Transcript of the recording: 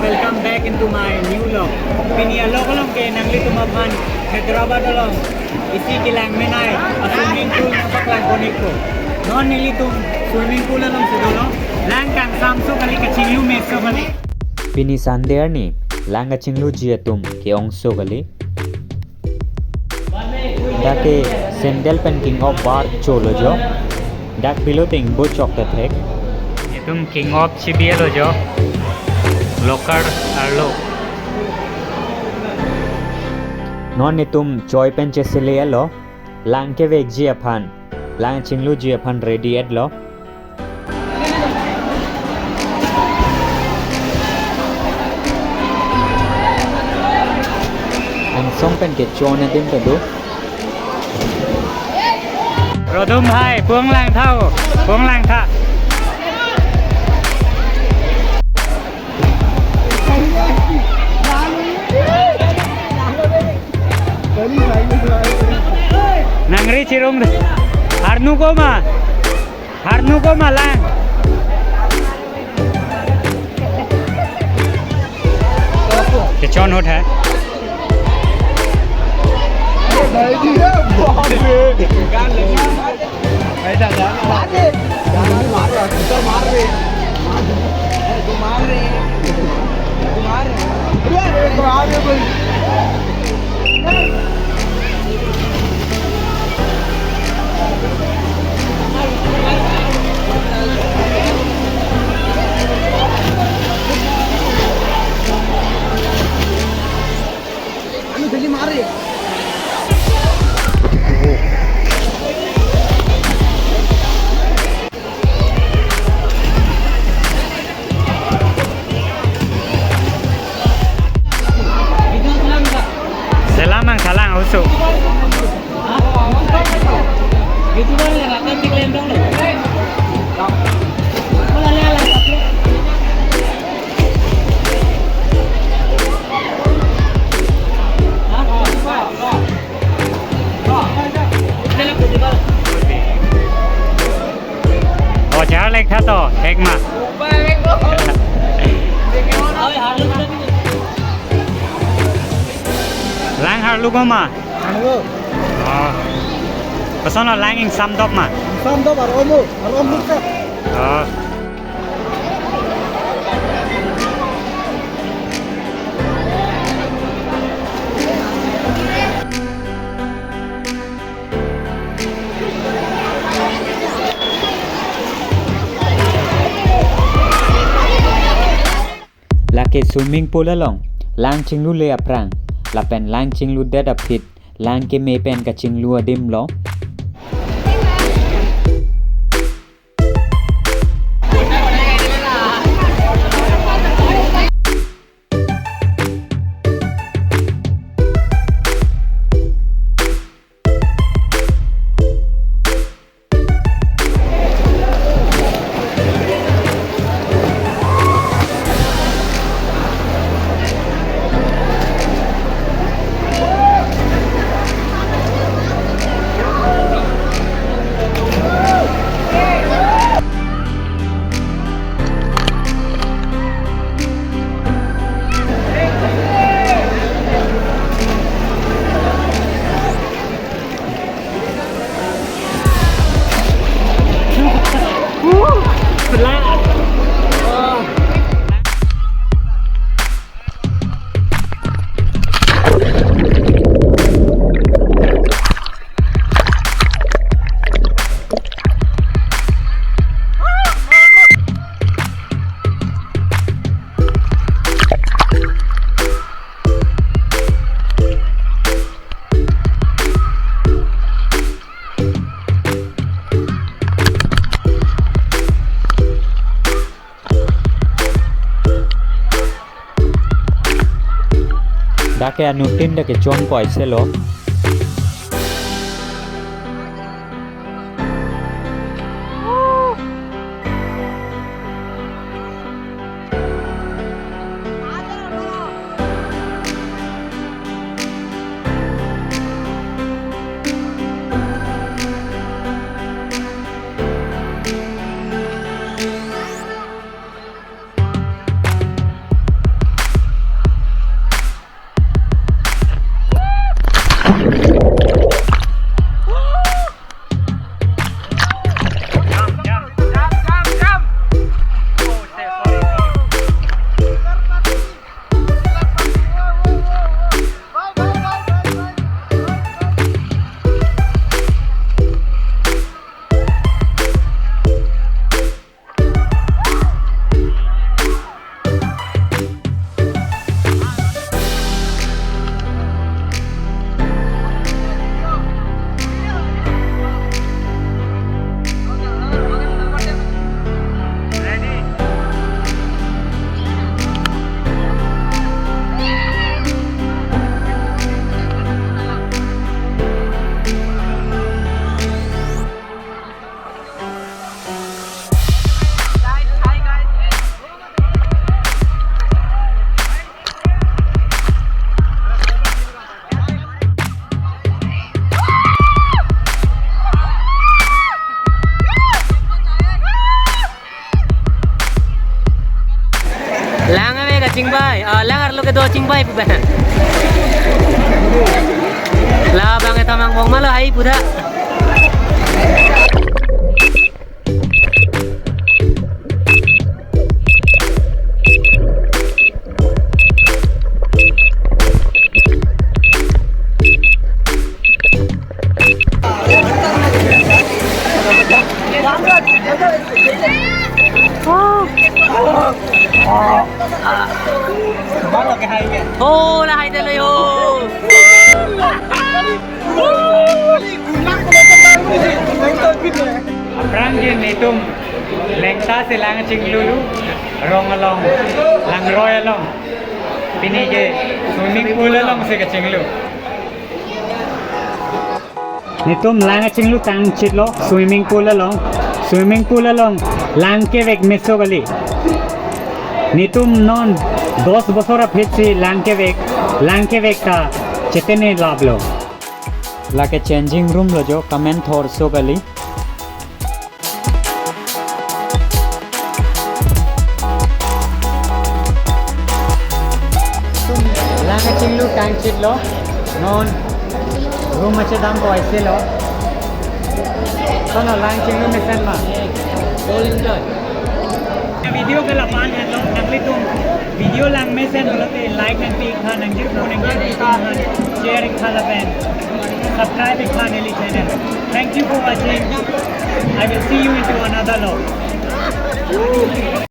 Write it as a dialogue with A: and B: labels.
A: Welcome back into my new vlog. Pini alok along ke nangli tumapan Hyderabad along. Isi kilang menai a swimming pool na paklang konik ko. Non nili tum swimming pool along sudolo. Lang kang samso kali kachinglu meso kali.
B: Pini sandear ni lang kachinglu jia tum ke ongso kali. Dake sendal pen king of bar cholo jo. Dak piloting bo chokta thek.
A: Tum king of chibielo jo. Locker arlo.
B: Non ni tum joy pen chesile alo. Lang ke vek jia pan. Lang chinglu jia pan ready edlo. Ang song pen ke chona dim tadu.
A: Rodum hai puang lang thau puang lang tha. Nangri cirung harnu ko ma lang ke chon hot hai Selamang salang usuk. Gitu bang, rakan di kelendong deh. Oh, jangan lek satu, ek mah. Lang harlu ko ma. Oh. Pesan lo lang ing samdop ma.
C: Samdop aromo ka.
A: Oh.
B: Lake swimming pool along. Lang chinglu le aprang. Lapen lang chinglu dead up hit. Lang ke me pen ka chinglu adim lo. Dake anu tinda ke chon ko aise lo.
D: bang bang malah hai puda.
A: Đó là cái hay kìa.
D: Oh, lah hai tele yo.
A: Perang dia nitum lengta silang cing lulu rong along lang roy along pini ke swimming pool along se ke cing lu nitum lang cing lu tang chit lo swimming pool along lang ke vek meso gali nitum non 10 বছর ফেছি lang ke vek ka chetene lablo
B: La ke changing room lo jo comment thor so gali.
A: lang cing lu tang chit lo non room ache dam ko aise lo kono lang cing lu mesen ma
D: Bowling joy.
A: video ke lapan ya lo nangli tum video lang mesen bolate like and tik khan nangjir ko nangjir khan share khan lapen subscribe khan eli channel. Thank you for watching. I will see you into another vlog.